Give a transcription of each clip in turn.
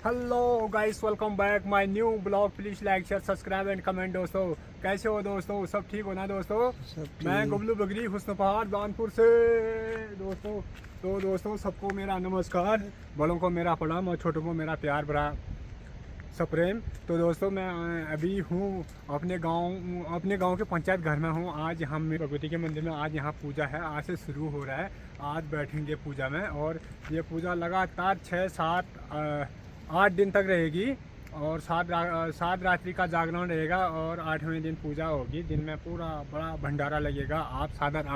Hello guys, welcome back my new blog. Please like share subscribe and comment. दोस्तों कैसे हो दोस्तों, सब ठीक हो ना दोस्तों। मैं गबलू बगरी हुस्न पहाड़ दानपुर से दोस्तों। तो दोस्तों सबको मेरा नमस्कार, बड़ों को मेरा प्रणाम और छोटों को मेरा प्यार भरा सप्रेम। तो दोस्तों मैं अभी हूँ अपने गांव के पंचायत घर में हूँ। आज हम भगवती के मंदिर में आज यहाँ पूजा है, आज से शुरू हो रहा है। आज बैठेंगे पूजा में और ये पूजा लगातार 6-7-8 दिन तक रहेगी और 7 रात्रि का जागरण रहेगा और 8वें दिन पूजा होगी। दिन में पूरा बड़ा भंडारा लगेगा। आप सादर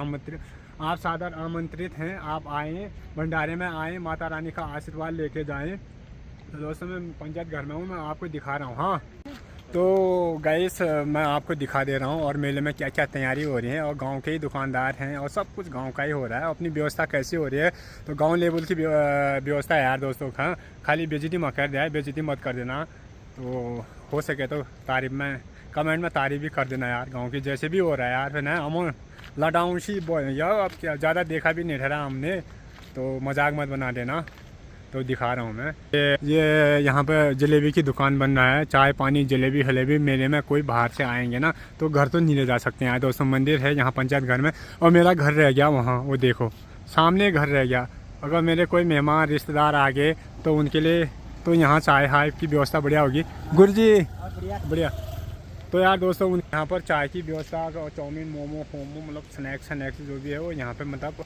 आमंत्रित हैं। आप आएँ, भंडारे में आएँ, माता रानी का आशीर्वाद लेके जाएं। तो दोस्तों मैं पंचायत घर में हूँ, मैं आपको दिखा रहा हूँ। हाँ तो गाइस मैं आपको दिखा दे रहा हूँ और मेले में क्या क्या तैयारी हो रही है और गांव के ही दुकानदार हैं और सब कुछ गांव का ही हो रहा है। अपनी व्यवस्था कैसी हो रही है तो गांव लेवल की व्यवस्था है यार दोस्तों। खाली बेइज्जती मत कर दे, बेइज्जती मत कर देना। तो हो सके तो तारीफ में कमेंट में तारीफ भी कर देना यार। गाँव की जैसे भी हो रहा है यार, फिर ना अमन लडाऊँ सी यार। अब क्या ज़्यादा देखा भी नहीं ठहरा हमने, तो मजाक मत बना देना। तो दिखा रहा हूँ मैं। ये यहाँ पे जलेबी की दुकान बन रहा है। चाय पानी जलेबी हलेबी। मेले में कोई बाहर से आएंगे ना तो घर तो नहीं ले जा सकते हैं दोस्तों। मंदिर है यहाँ पंचायत घर में और मेरा घर रह गया वहाँ, वो देखो सामने घर रह गया। अगर मेरे कोई मेहमान रिश्तेदार आ गए तो उनके लिए तो यहाँ चाय हाय की व्यवस्था बढ़िया होगी। गुरु जी बढ़िया। तो यार दोस्तों यहाँ पर चाय की व्यवस्था, चाउमीन मोमो मतलब स्नैक्स जो भी है वो यहाँ पर मतलब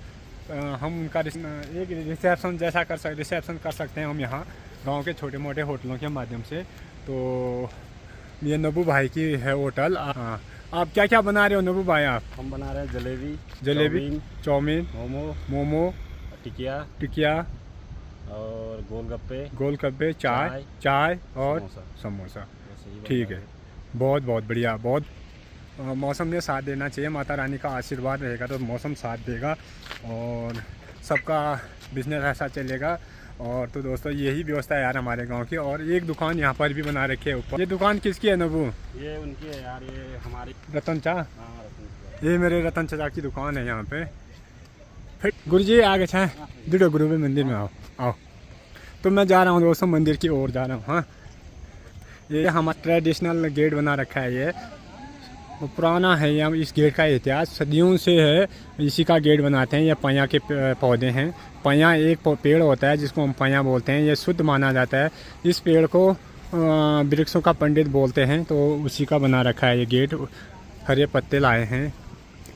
हम उनका एक रिसेप्शन जैसा रिसेप्शन कर सकते हैं हम यहाँ गांव के छोटे मोटे होटलों के माध्यम से। तो ये नबू भाई की है होटल। आप क्या क्या बना रहे हो नबू भाई? आप हम बना रहे हैं जलेबी चाउमीन मोमो टिकिया और गोलगप्पे चाय और समोसा। ठीक है, बहुत बहुत बढ़िया। बहुत मौसम ने साथ देना चाहिए, माता रानी का आशीर्वाद रहेगा तो मौसम साथ देगा और सबका बिजनेस ऐसा चलेगा। और तो दोस्तों यही व्यवस्था है यार हमारे गांव की। और एक दुकान यहाँ पर भी बना रखी है ऊपर। ये दुकान किसकी है नबू? ये उनकी है यार, ये हमारी रतन चा। हाँ, ये मेरे रतन चाचा की दुकान है यहाँ पे। फिर गुरु जी आगे छा दिड़ो गुरु भी मंदिर में आओ। तो मैं जा रहा हूँ दोस्तों, मंदिर की ओर जा रहा हूँ। हाँ ये हमारा ट्रेडिशनल गेट बना रखा है। ये पुराना है यहाँ, इस गेट का इतिहास सदियों से है। इसी का गेट बनाते हैं। ये पया के पौधे हैं। पया एक पेड़ होता है जिसको हम पया बोलते हैं। ये शुद्ध माना जाता है। इस पेड़ को वृक्षों का पंडित बोलते हैं। तो उसी का बना रखा है ये गेट। हरे पत्ते लाए हैं,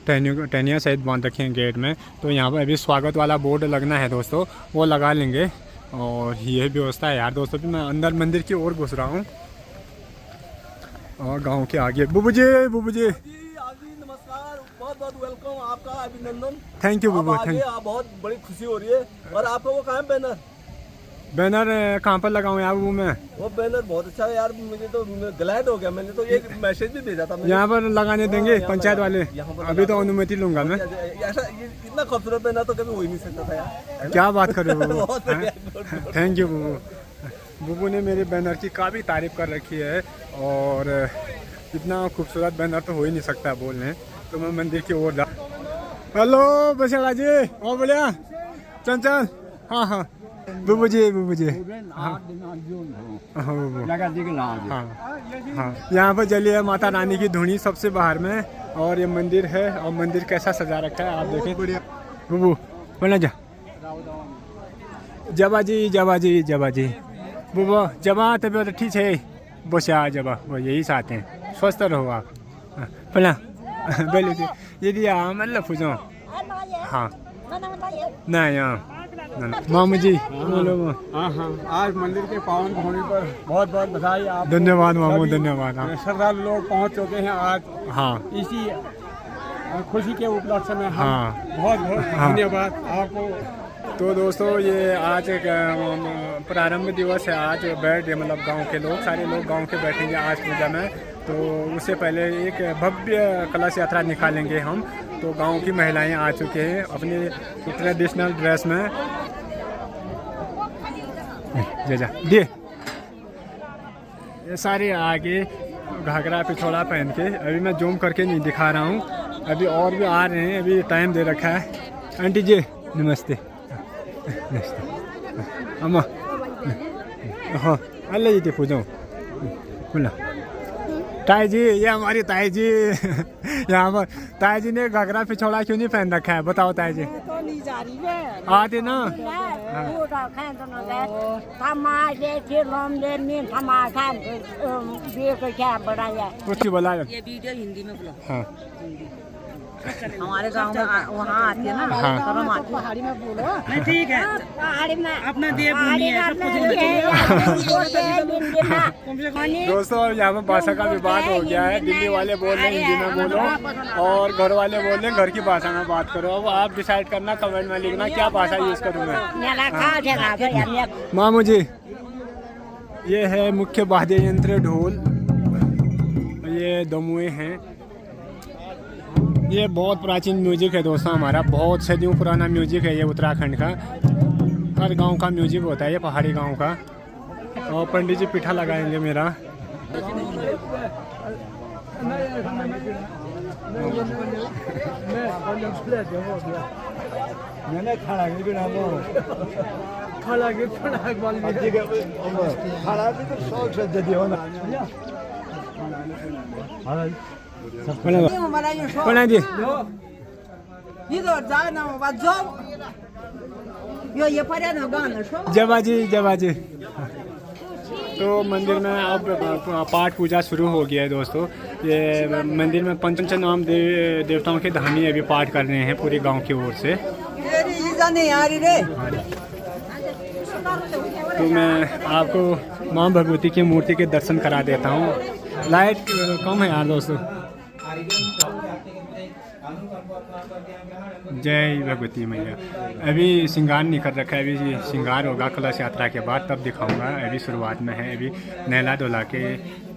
टहनियाँ सहित बांध रखे हैं गेट में। तो यहाँ पर अभी स्वागत वाला बोर्ड लगना है दोस्तों, वो लगा लेंगे। और ये व्यवस्था है यार दोस्तों। मैं अंदर मंदिर की ओर घुस रहा हूँ और गांव के आगे। बुबू जी नमस्कार, बहुत बहुत वेलकम, आपका अभिनंदन। Thank you Bubu. आप बहुत बड़ी खुशी हो रही है। और आपका वो कहाँ है बैनर कहाँ पर लगाऊं यार? वो बैनर बहुत अच्छा है यार, मुझे तो ग्लैड हो गया। मैंने तो एक मैसेज भी भेजा था। यहाँ पर लगाने देंगे पंचायत वाले? अभी तो अनुमति लूंगा मैं। ऐसा इतना खूबसूरत बैनर तो कभी हो ही नहीं सकता था यार। क्या बात कर रहे हो? Thank you बुबू। बुबू ने मेरे बैनर की काफ़ी तारीफ कर रखी है और इतना खूबसूरत बैनर तो हो ही नहीं सकता बोलने। तो मैं मंदिर की ओर जा। हेलो बसेड़ा जी, और बढ़िया चंचल। हाँ हाँ बुबू जी हाँ यहाँ पर जलिए माता रानी की धुनी सबसे बाहर में। और ये मंदिर है और मंदिर कैसा सजा रखा है आप देखें। बढ़िया बुबू बोला जा। जबा जी बुबा जबा तबियत ठीक है? बसा जबा वो यही चाहते हैं, स्वस्थ रहो आप। पहला बोले यदि मतलब पूछो। हाँ नहीं मामू जी बोलो। आज मंदिर के पावन होने पर बहुत बहुत बधाई। आप धन्यवाद मामू, धन्यवाद। श्रद्धालु लोग पहुंच चुके हैं आज। हाँ इसी खुशी के उपलक्ष्य में हाँ बहुत बहुत धन्यवाद आपको। तो दोस्तों ये आज एक प्रारंभ दिवस है। आज मतलब गांव के लोग सारे लोग गांव के बैठेंगे आज पूजा में। तो उससे पहले एक भव्य कलश यात्रा निकालेंगे हम। तो गांव की महिलाएं आ चुके हैं अपने ट्रेडिशनल ड्रेस में। जा दिए ये सारे आगे घाघरा पिछोड़ा पहन के। अभी मैं जूम करके नहीं दिखा रहा हूँ, अभी और भी आ रहे हैं। अभी टाइम दे रखा है। आंटी जी नमस्ते। नमस्ते अम्मा हाँ अल्लाह जी देखो जाओ बोला ताई जी, ये हमारी ताई जी यहाँ पर ताई जी ने घाघरा पिछोड़ा क्यों नहीं पहन रखा है बताओ ताई जी। तो नहीं जा रही है आते ना कुछ बोला ये वीडियो हिंदी में बोला। हाँ हमारे गांव में वहाँ आती है ना हाँ। करम आती है। पहाड़ी में बोलो नहीं ठीक है पहाड़ी में अपना देवभूमि है दोस्तों यहाँ पर भाषा का विवाद हो गया है। दिल्ली वाले बोल रहे हैं हिंदी में बोलो और घर वाले बोल रहे हैं घर की भाषा में बात करो। अब आप डिसाइड करना, कमेंट में लिखना क्या भाषा यूज करूँ मैं। मामू जी ये है मुख्य वाद्य यंत्र ढोल, ये दमुए हैं। ये बहुत प्राचीन म्यूजिक है दोस्तों हमारा, बहुत सदियों पुराना म्यूजिक है ये उत्तराखंड का। हर गांव का म्यूजिक होता है ये, पहाड़ी गांव का। और पंडित जी पिठा लगाएंगे मेरा। जी जय बाजी। तो मंदिर में अब पाठ पूजा शुरू हो गया है दोस्तों। ये मंदिर में पंचनाम देवताओं के धामी अभी पाठ कर रहे हैं पूरे गांव की ओर से। तो मैं आपको मां भगवती की मूर्ति के दर्शन करा देता हूँ। लाइट कम है यार दोस्तों। जय भगवती मैया। अभी श्रृंगार नहीं कर रखा है, अभी श्रृंगार होगा कलश यात्रा के बाद तब दिखाऊंगा। अभी शुरुआत में है, अभी नहला धुला के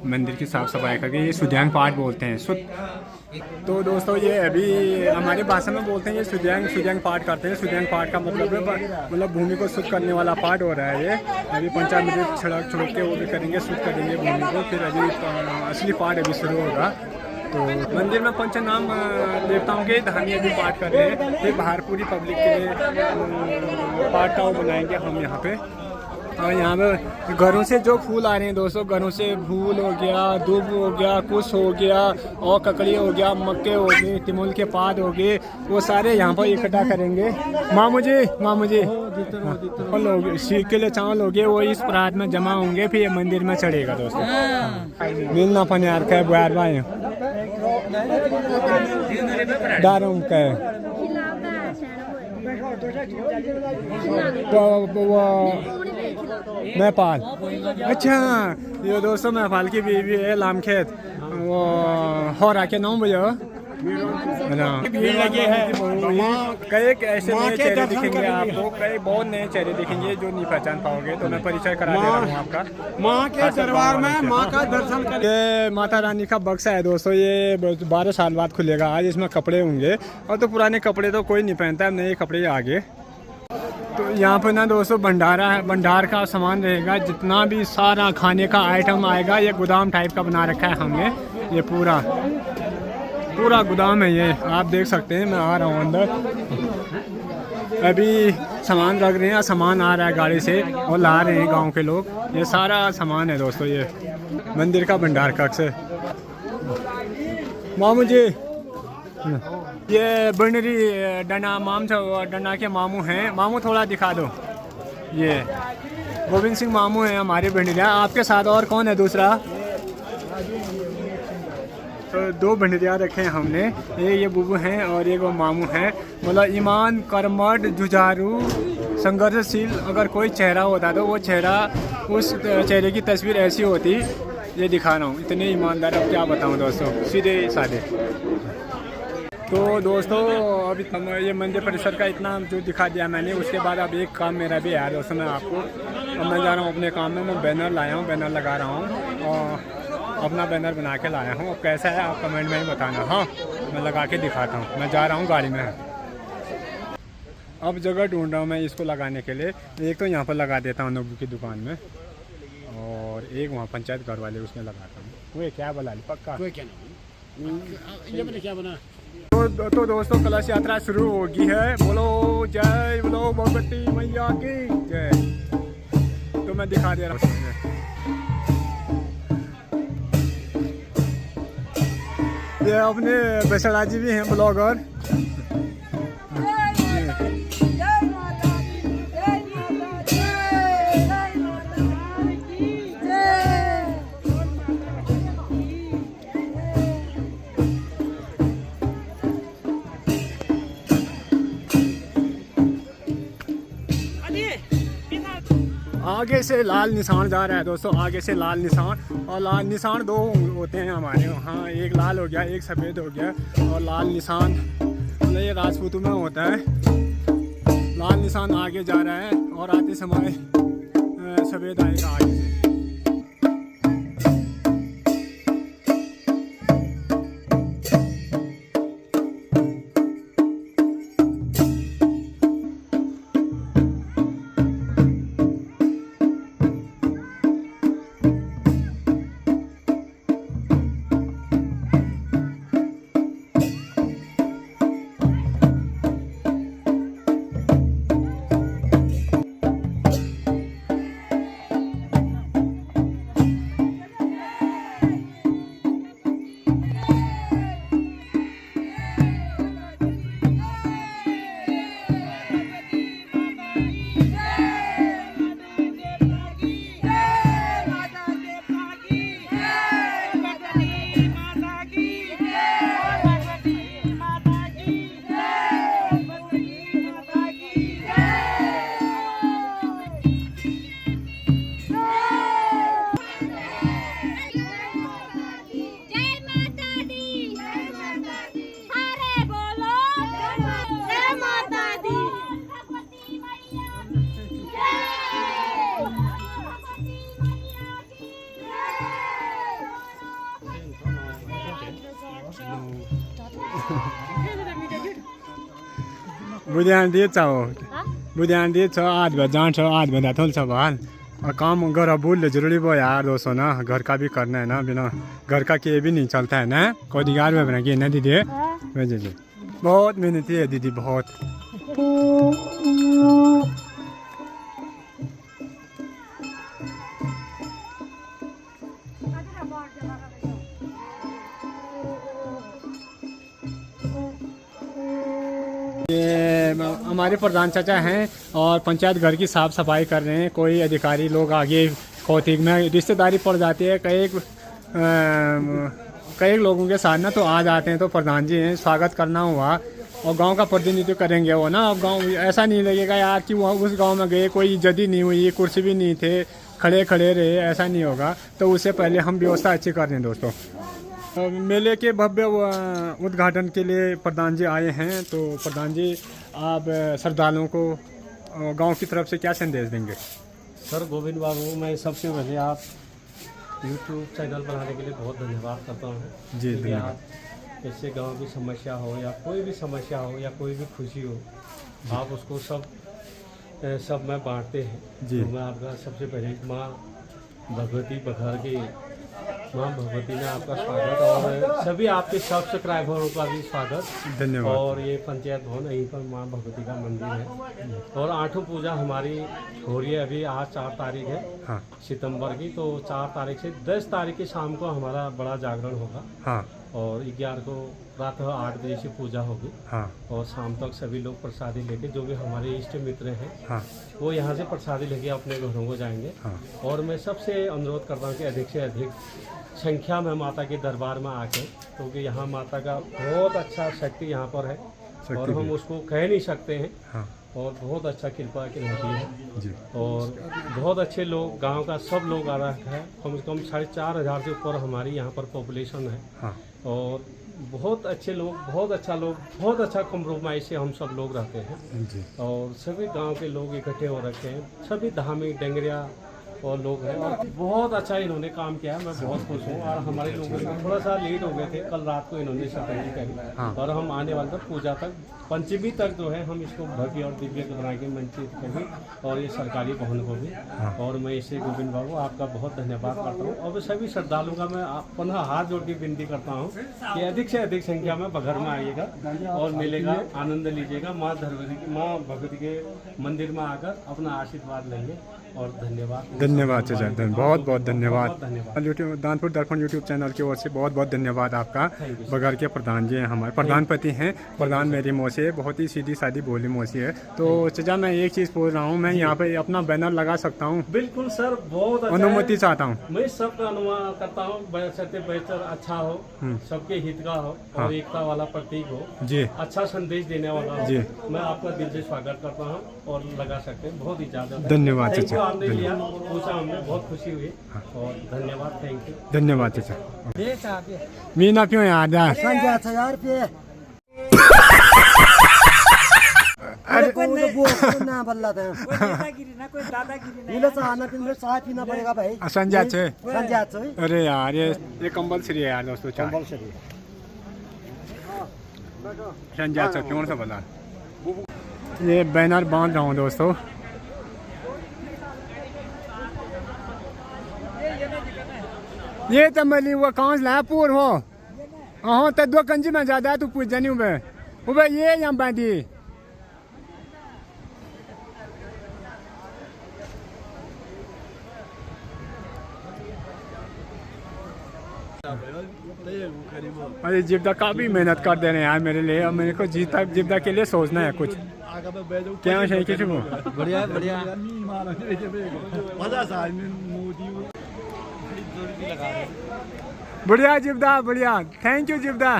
मंदिर की साफ सफाई करके ये सुद्यांग पाठ बोलते हैं। तो दोस्तों ये अभी हमारी भाषा में बोलते हैं ये सुद्यांग पाठ करते हैं। सुद्यांग पाठ का मतलब भूमि को शुद्ध करने वाला पाठ हो रहा है ये। अभी पंचामृत छिड़क के वो भी करेंगे, शुद्ध करेंगे भूमि को। फिर अभी असली पाठ अभी शुरू होगा। तो मंदिर में पंचनाम देवताओं के धामी अभी पाठ कर रहे हैं। फिर बाहर पूरी पब्लिक के लिए पाठ का वो बनाएंगे हम यहाँ पे। और यहाँ पे घरों से जो फूल आ रहे हैं दोस्तों, घरों से फूल हो गया, दूब हो गया, कुश हो गया और ककड़ी हो गया, मक्के हो गए, तिमुल के पात हो गए, वो सारे यहाँ पर इकट्ठा करेंगे। मामू जी लोग सीख के लिए चावल हो गए, वो इस परात में जमा होंगे, फिर ये मंदिर में चढ़ेगा दोस्तों। मिलना पन यार क्या बुआर भाई डारूं का नेपाल। अच्छा ये दोस्तों नेपाल की बीवी है लामखेत, वो हो रहा के नाम भैया कई ऐसे नए चेहरे दिखेंगे आपको, कई बहुत नए चेहरे दिखेंगे जो नहीं पहचान पाओगे। तो मैं परिचय करा दे रहा हूँ आपका। माँ के दरबार में माँ का दर्शन करें। ये माता रानी का बक्सा है दोस्तों, ये 12 साल बाद खुलेगा। आज इसमें कपड़े होंगे और तो पुराने कपड़े तो कोई नहीं पहनता है, नए कपड़े आगे। तो यहाँ पर ना दोस्तों भंडारा है, भंडार का सामान रहेगा। जितना भी सारा खाने का आइटम आएगा ये गोदाम टाइप का बना रखा है हमने। ये पूरा गोदाम है ये, आप देख सकते हैं। मैं आ रहा हूँ अंदर, अभी सामान रख रहे हैं, सामान आ रहा है गाड़ी से और ला रहे हैं गांव के लोग। ये सारा सामान है दोस्तों, ये मंदिर का भंडार कक्ष है। मामू जी ये बनरी डना डना के मामू हैं। मामू थोड़ा दिखा दो। ये गोविंद सिंह मामू हैं हमारे भंडरिया। आपके साथ और कौन है दूसरा? तो 2 भंडरिया रखे हैं हमने, ये बुबू हैं और ये वो मामू हैं। मतलब ईमान, कर्मठ, जुझारू, संघर्षशील अगर कोई चेहरा होता तो वो चेहरा, उस चेहरे की तस्वीर ऐसी होती। ये दिखा रहा हूँ, इतने ईमानदार। अब क्या बताऊँ दोस्तों, सीधे साधे। तो दोस्तों अभी ये मंदिर परिसर का इतना जो दिखा दिया मैंने, उसके बाद अब एक काम मेरा भी है दोस्तों। मैं आपको अब मैं जा रहा हूँ अपने काम में। मैं बैनर लाया हूँ, बैनर लगा रहा हूँ और अपना बैनर बना के लाया हूँ। अब कैसा है आप कमेंट में ही बताना। हाँ मैं लगा के दिखाता हूँ। मैं जा रहा हूँ गाड़ी में। अब जगह ढूंढ रहा हूँ मैं इसको लगाने के लिए। एक तो यहाँ पर लगा देता हूँ नब्बू की दुकान में, और एक वहाँ पंचायत घर वाले उसमें लगाता हूँ। वो क्या बोला पक्का ये मैंने क्या बना। तो दोस्तों कलश यात्रा शुरू होगी है। बोलो जय, बोलो भगवती मैया की जय। तो मैं दिखा दे रहा हूँ। ये अपने बसड़ा जी भी हैं ब्लॉगर। आगे से लाल निशान जा रहा है दोस्तों, आगे से लाल निशान। और लाल निशान दो होते हैं हमारे वहाँ, एक लाल हो गया एक सफ़ेद हो गया। और लाल निशान ये राजपूतों में होता है। लाल निशान आगे जा रहा है और आते समय सफ़ेद आएगा आगे से। बुझान दिए चाहो बुझान दिए छो आज भर जान छो आज बंदा थोल छ भाल और काम गर बोल जरूरी वो यार दोस्तों ना, घर का भी करना है ना, बिना घर का के भी नहीं चलता है ना। कोई दिगार में बना के ना दीदी जी बहुत मेहनती है दीदी बहुत। ये हमारे प्रधान चाचा हैं और पंचायत घर की साफ सफाई कर रहे हैं। कोई अधिकारी लोग आगे कौतिक में रिश्तेदारी पड़ जाती है, कई लोगों के साथ ना तो आ जाते हैं। तो प्रधान जी हैं, स्वागत करना हुआ और गांव का प्रतिनिधित्व करेंगे वो ना। अब गांव ऐसा नहीं लगेगा यार कि वहाँ उस गांव में गए कोई इज्जत ही नहीं हुई, कुर्सी भी नहीं थे, खड़े खड़े रहे, ऐसा नहीं होगा। तो उससे पहले हम व्यवस्था अच्छी कर रहे हैं दोस्तों। मेले के भव्य उद्घाटन के लिए प्रधान जी आए हैं। तो प्रधान जी आप श्रद्धालुओं को गांव की तरफ से क्या संदेश देंगे? सर गोविंद बाबू, मैं सबसे पहले आप यूट्यूब चैनल बनाने के लिए बहुत धन्यवाद करता हूँ जी। धन्यवाद। जैसे गांव की समस्या हो या कोई भी समस्या हो या कोई भी खुशी हो, आप उसको सब में बांटते हैं जी। तो मैं आपका सबसे पहले माँ भगवती बघार की माँ भगवती ने आपका स्वागत और सभी आपके सब्सक्राइबरों का भी स्वागत, धन्यवाद। और ये पंचायत भवन यहीं पर माँ भगवती का मंदिर है और आठों पूजा हमारी हो रही है। अभी आज 4 तारीख है हाँ। सितंबर की, तो 4 तारीख से 10 तारीख की शाम को हमारा बड़ा जागरण होगा हाँ। और 11 को रात 8 बजे से पूजा होगी हाँ। और शाम तक सभी लोग प्रसादी लेके, जो भी हमारे इष्ट मित्र हैं हाँ। वो यहाँ से प्रसादी लेके अपने घरों को जाएंगे हाँ। और मैं सबसे अनुरोध करता हूँ कि अधिक से अधिक संख्या में माता के दरबार में आके, क्योंकि यहाँ माता का बहुत अच्छा शक्ति यहाँ पर है और हम उसको कह नहीं सकते हैं हाँ। और बहुत अच्छा कृपा की होती है जी। और बहुत अच्छे लोग, गांव का सब लोग आ रहा है। कम से कम 4,500 से ऊपर हमारी यहाँ पर पॉपुलेशन है हाँ। और बहुत अच्छे लोग, बहुत अच्छा कॉम्प्रोमाइज से हम सब लोग रहते हैं जी। और सभी गांव के लोग इकट्ठे हो रखे हैं, सभी धामी डंगरिया और लोग हैं और बहुत अच्छा इन्होंने काम किया है। मैं बहुत खुश हूँ और हमारे लोगों से थोड़ा सा लेट हो गए थे, कल रात को इन्होंने सफाई करी हाँ। और हम आने वाले तक पूजा तक पंचमी तक जो है हम इसको भव्य और दिव्य बना के मंचित को भी और ये सरकारी भवन को भी हाँ। और मैं इसे गोविंद बाबू आपका बहुत धन्यवाद करता हूँ और सभी श्रद्धालुओं का मैं पुनः हाथ जोड़ के विनती करता हूँ कि अधिक से अधिक संख्या में बघर में आइएगा और मेले का आनंद लीजिएगा। माँ भगवती के मंदिर में आकर अपना आशीर्वाद लेंगे और धन्यवाद। धन्यवाद चाचा, बहुत बहुत धन्यवाद। धन्यवाद। यूट्यूब दानपुर दर्पण यूट्यूब चैनल की ओर से बहुत बहुत धन्यवाद आपका। Thank you। बगैर के प्रधान जी हैं, हमारे प्रधानपति हैं। प्रधान मेरी मौसी है, बहुत ही सीधी सादी बोली मौसी है। तो चाचा मैं एक चीज़ पूछ रहा हूँ, मैं यहाँ पे अपना बैनर लगा सकता हूँ? बिल्कुल सर, बहुत अच्छा अनुमति है। चाहता हूँ। मैं सबका अनुमान करता हूँ, बशर्ते बेहतर अच्छा हो, सबके हित का हो और एकता वाला प्रतीक हो, जी अच्छा संदेश देने वाला हो। जी। मैं आपका दिल से स्वागत करता हूँ और लगा सकते हैं, बहुत इजाजत है। धन्यवाद Thank you, चाचा, आपने लिया, पूछा हमने, बहुत खुशी हुई और धन्यवाद। Thank you. धन्यवाद चाचा। ये साहब ये मीना क्यों याद है? 5000 रुपये अरे कोई ना बल्ला था कोई नेतागिरी ना कोई दादागिरी ना मिले आना पीना चाय पीना पड़ेगा भाई। संजय छे। संजय छे। अरे यार ये कंपलसरी है यार दोस्तों, कंपलसरी। संजय छे क्यों सा बोला? ये बैनर बांध रहा हूँ दोस्तों। ये तो मली वो कहाँ से लाया पूर हो? हाँ तो दो कंजी में ज्यादा तू पूछ जानी उबे ये यहाँ बांधी। अरे जिब्दा काफी मेहनत कर दे रहे हैं यार मेरे लिए, और मेरे को जिब्दा के लिए सोचना है कुछ। क्या है कि बढ़िया बढ़िया बढ़िया जिब्दा, बढ़िया। Thank you Jibda.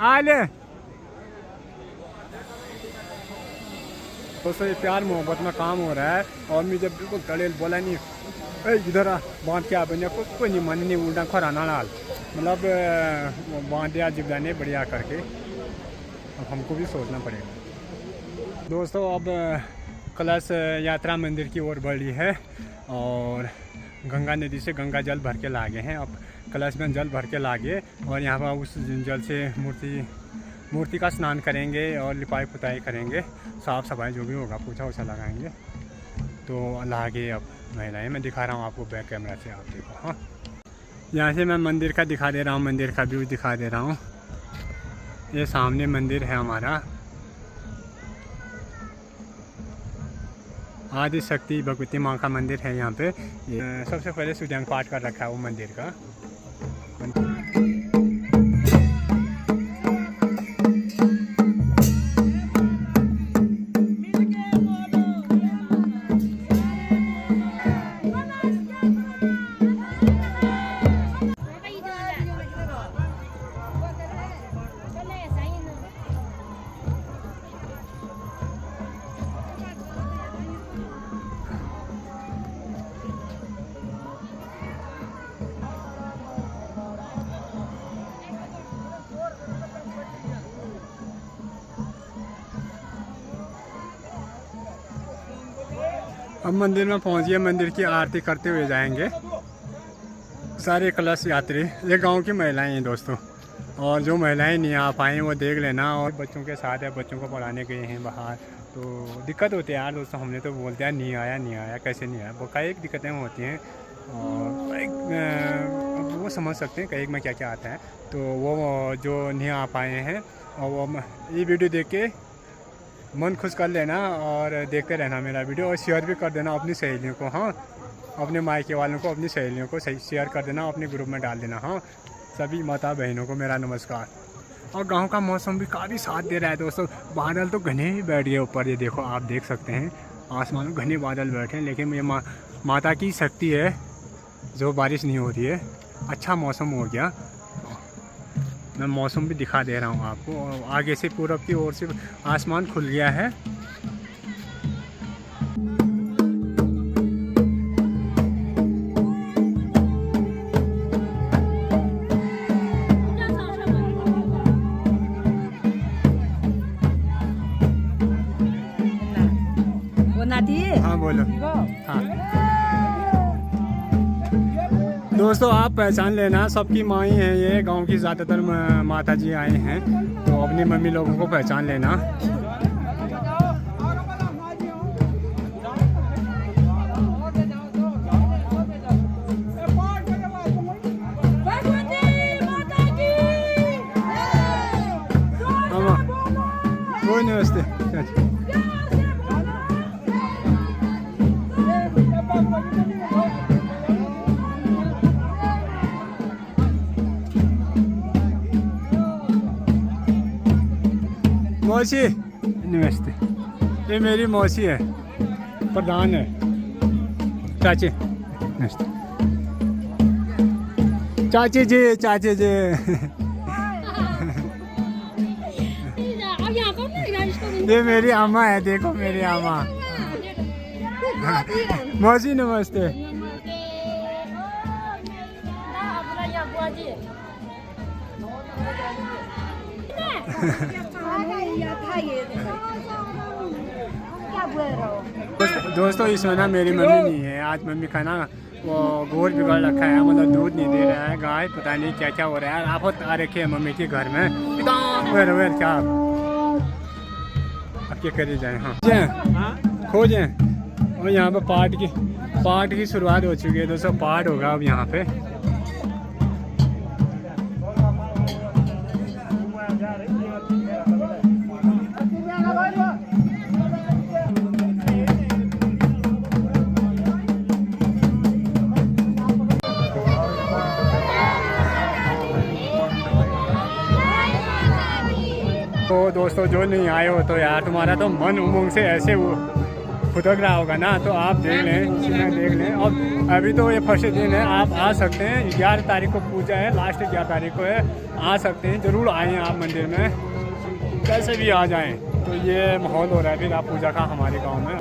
आले दोस्तों, ये प्यार मोहब्बत में काम हो रहा है और मुझे बिल्कुल तड़ेल बोला नहीं इधर बांध के आप कोई नहीं मन नहीं उल्टा खराना नाल, मतलब बांध दिया जिब्दा ने बढ़िया करके। अब हमको भी सोचना पड़ेगा दोस्तों। अब कलश यात्रा मंदिर की ओर बढ़ी है और गंगा नदी से गंगा जल भर के लागे हैं। अब कलश में जल भर के लागे और यहाँ पर उस जल से मूर्ति का स्नान करेंगे और लिपाई पुताई करेंगे, साफ़ सफाई जो भी होगा पूछा उछा लगाएंगे। तो लागे अब महिलाएं, मैं दिखा रहा हूँ आपको बैक कैमरा से, आप देखो। हाँ, यहाँ से मैं मंदिर का दिखा दे रहा हूँ, मंदिर का व्यू दिखा दे रहा हूँ। ये सामने मंदिर है हमारा, आदि शक्ति भगवती माँ का मंदिर है यहाँ पे। ये सबसे पहले सुजन पाठ कर रखा है वो मंदिर का। अब मंदिर में पहुंच गए, मंदिर की आरती करते हुए जाएंगे सारे कलश यात्री। ये गांव की महिलाएं हैं दोस्तों, और जो महिलाएं नहीं आ पाई वो देख लेना। और बच्चों के साथ है, बच्चों को पढ़ाने गए हैं बाहर, तो दिक्कत होती है यार दोस्तों। हमने तो बोलते हैं नहीं आया कैसे नहीं आया, वो कई दिक्कतें होती हैं और वो समझ सकते हैं कई में क्या क्या आता है। तो वो जो नहीं आ पाए हैं और वो ये वीडियो देख के मन खुश कर लेना और देखते रहना मेरा वीडियो, और शेयर भी कर देना अपनी सहेलियों को। हाँ, अपने मायके वालों को, अपनी सहेलियों को शेयर कर देना, अपने ग्रुप में डाल देना। हाँ, सभी माता बहनों को मेरा नमस्कार। और गांव का मौसम भी काफ़ी साथ दे रहा है दोस्तों। बादल तो घने ही बैठ गए ऊपर, ये देखो आप देख सकते हैं आसमान में घने बादल बैठे हैं। लेकिन ये माता की शक्ति है जो बारिश नहीं हो रही है। अच्छा मौसम हो गया, मैं मौसम भी दिखा दे रहा हूँ आपको। और आगे से पूरब की ओर से आसमान खुल गया है। हाँ बोलो। हाँ दोस्तों, आप पहचान लेना, सबकी माँ ही हैं ये। गांव की ज़्यादातर माता जी आए हैं, तो अपनी मम्मी लोगों को पहचान लेना। कोई नहीं, मौसी नमस्ते। ये मेरी मौसी है, प्रधान है। चाची नमस्ते। चाची जी, चाची जी। ये मेरी अम्मा है, देखो मेरी अम्मा। मौसी नमस्ते। दोस्तों इसमें ना मेरी मम्मी नहीं है आज। मम्मी का ना वो गोर बिगड़ रखा है, मतलब दूध नहीं दे रहा है गाय, पता नहीं क्या क्या हो रहा है। आप आ रखे है मम्मी के घर में क्या अब क्या करे जाए। हाँ खोजें। और यहाँ पे पाठ की शुरुआत हो चुकी है दोस्तों। पाठ होगा अब यहाँ पे। तो दोस्तों जो नहीं आए हो तो यार तुम्हारा तो मन उमंग से ऐसे वो फुटक रहा होगा ना, तो आप देख लें। और अभी तो ये फर्स्ट दिन है, आप आ सकते हैं। 11 तारीख को पूजा है, लास्ट 11 तारीख को है। आ सकते हैं, ज़रूर आएँ आप मंदिर में, कैसे भी आ जाएं। तो ये माहौल हो रहा है फिर आप पूजा का हमारे गाँव में।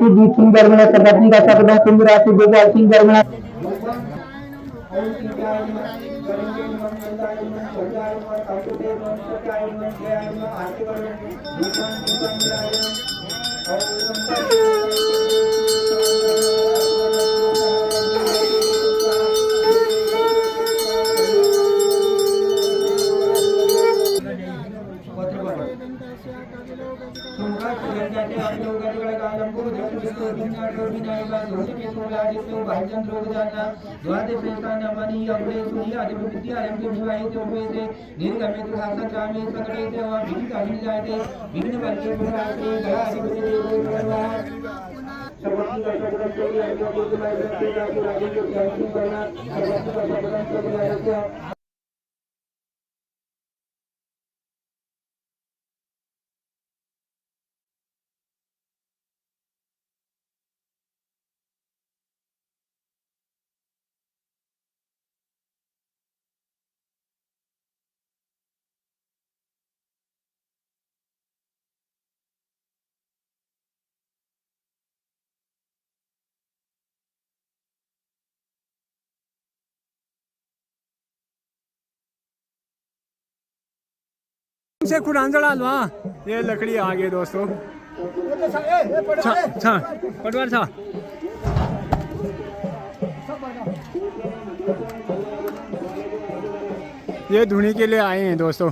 से कुरान चढ़ा लो। ये लकड़ी आ गई दोस्तों। पटवार था ये धुनी के लिए आए हैं दोस्तों।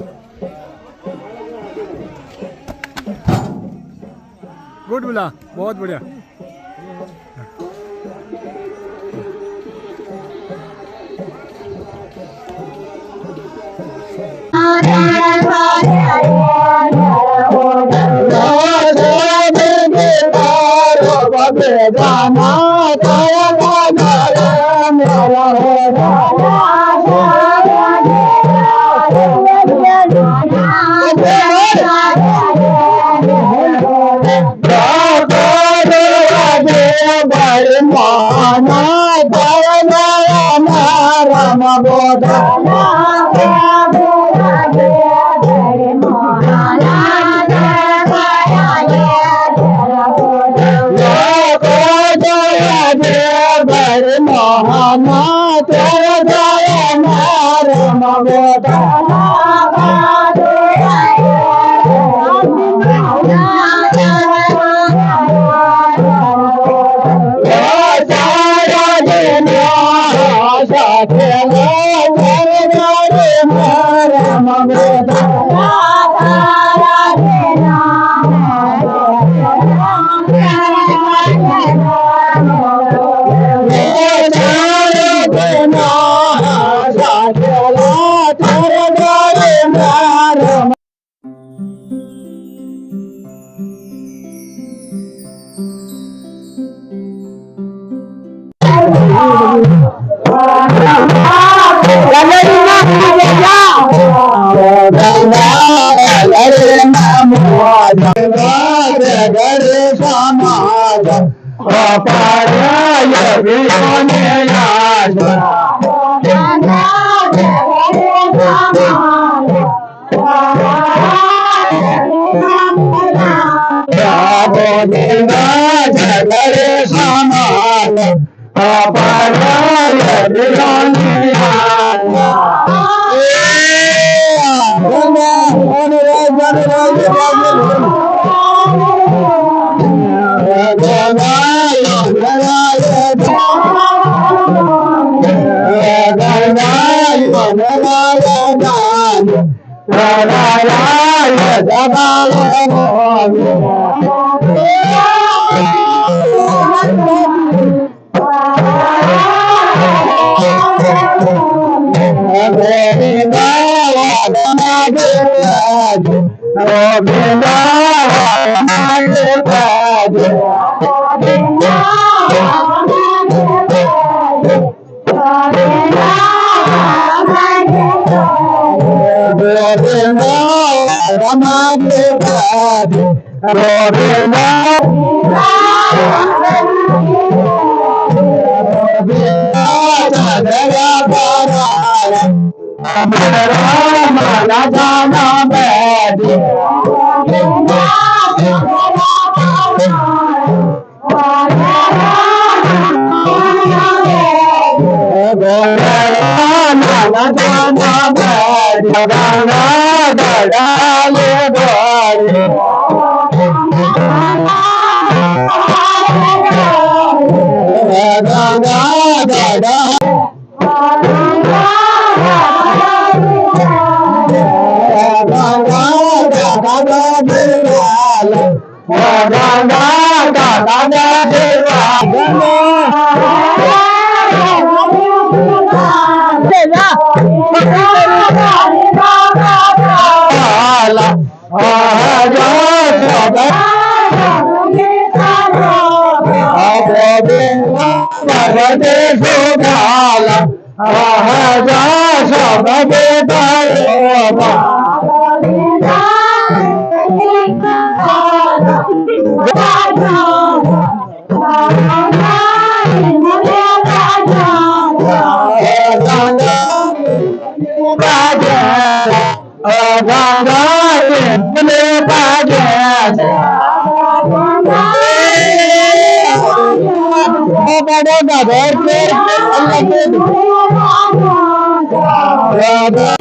गुड बोला, बहुत बढ़िया।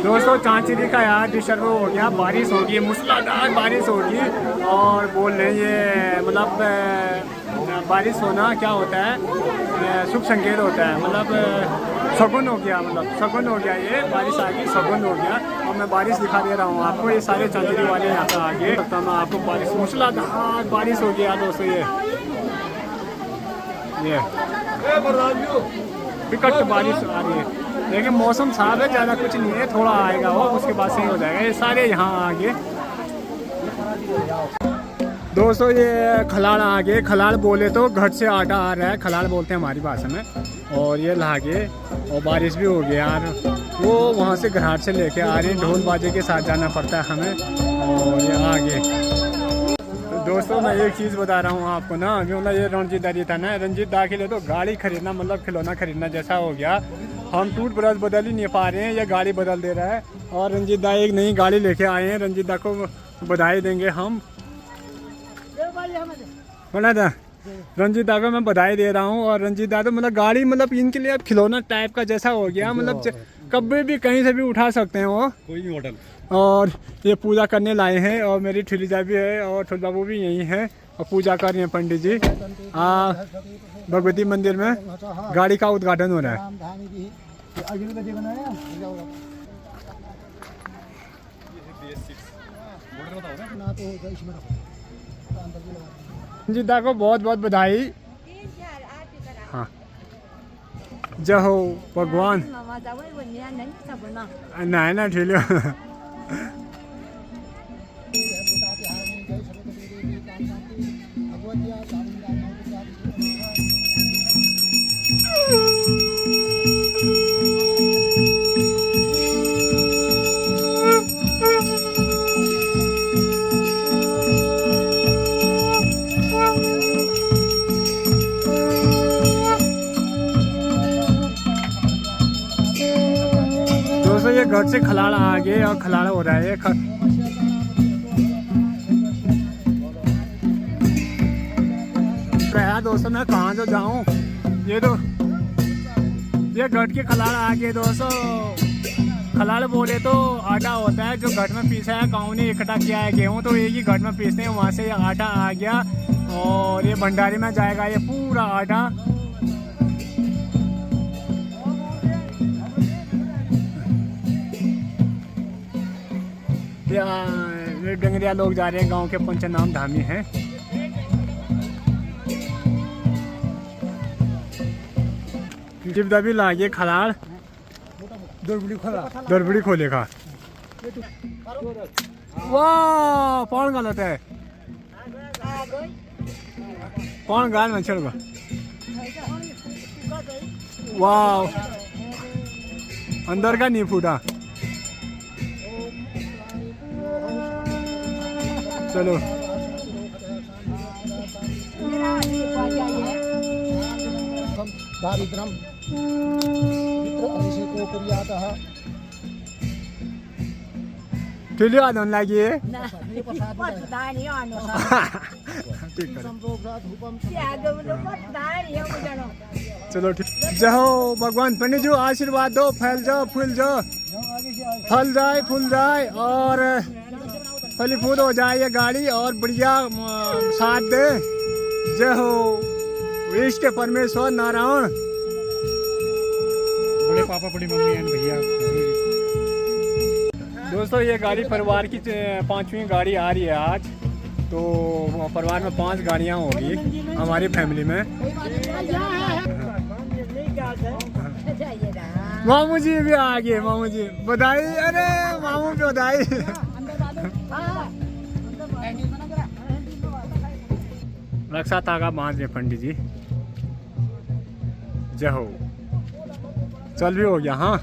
दोस्तों चांचरी का यार डिस्टर्ब हो गया, बारिश होगी, मूसलाधार बारिश होगी और बोल रहे हैं ये मतलब बारिश होना क्या होता है, शुभ संकेत होता है, मतलब शगुन हो गया, मतलब शगुन हो गया, ये बारिश आ गई, शगुन हो गया। और मैं बारिश दिखा दे रहा हूँ आपको, ये सारे चांचरी वाले यहाँ पर आगे सकता मैं आपको बारिश, मूसलाधार बारिश हो गया दोस्तों। ये विकट बारिश आ रही है, लेकिन मौसम साफ है, ज़्यादा कुछ नहीं है, थोड़ा आएगा वो, उसके बाद सही हो जाएगा। ये सारे यहाँ आगे दोस्तों, ये खलाड़ आगे, खलाड़ बोले तो घट से आटा आ रहा है, खलाड़ बोलते हैं हमारी भाषा में। और ये लागे और बारिश भी हो गई यार, वो वहाँ से घाट से लेके आ रहे हैं, ढोल बाजे के साथ जाना पड़ता है हमें। और ये आगे दोस्तों मैं एक चीज़ बता रहा हूँ आपको ना, जो मतलब ये रणजीत दारी था ना, रणजीत दा के लिए तो गाड़ी खरीदना मतलब खिलौना खरीदना जैसा हो गया। हम टूट ब्रश बदल ही नहीं पा रहे हैं, ये गाड़ी बदल दे रहा है। और रंजीत दा एक नई गाड़ी लेके आए हैं, रंजीत दा को बधाई देंगे हम। बोला था रंजीत दा को मैं बधाई दे रहा हूँ। और रंजीत दा तो मतलब गाड़ी मतलब इनके लिए अब खिलौना टाइप का जैसा हो गया, मतलब कभी भी कहीं से भी उठा सकते हैं वो, कोई भी मॉडल। और ये पूजा करने लाए हैं, और मेरी ठुलीजा भी है और ठुल बाबू भी यहीं है और पूजा कर रहे हैं पंडित जी। भगवती मंदिर में गाड़ी का उद्घाटन हो रहा है। जिद्दा को बहुत बहुत बधाई। हाँ जय हो भगवान। नहीं ना ठेलियो ये घर से खलाड़ा आ गए और खलाड़ा हो रहा है। दोस्तों मैं कहाँ जो जाऊँ, ये तो ये घट के खलाड़ा आ गए दोस्तों। खलाड़ बोले तो आटा होता है जो घट में पीसा है, गाँव ने इकट्ठा किया है गेहूँ, तो एक ही घट में पीसते हैं, वहाँ से आटा आ गया और ये भंडारी में जाएगा ये पूरा आटा। ये डंगरिया लोग जा रहे हैं, गांव के पंचनाम धामी हैं। दबी लागे खलाड़ दरबड़ी खोले का। वाह कौन गलत है, कौन गाल में चढ़ गया। वाह अंदर का नहीं फूटा। चलो दारिद्रम चलिए आदन लागिए। चलो ठीक। जय हो भगवान। पंडित जी आशीर्वाद दो, फैल जाओ फूल जाओ, फल जाए फूल जाए और फली फूल हो जाए ये गाड़ी और बढ़िया साथ दे। जय हो इष्ट परमेश्वर नारायण। बड़े पापा बड़ी मम्मी एंड भैया। दोस्तों ये गाड़ी परिवार की 5वीं गाड़ी आ रही है आज, तो परिवार में 5 गाड़ियाँ होगी हमारी फैमिली में। मामू जी भी आ गए, मामू जी बधाई। अरे मामू की बधाई। रक्षा तागा बांध रहे पंडित जी। जय हो। चल भी हो गया। हाँ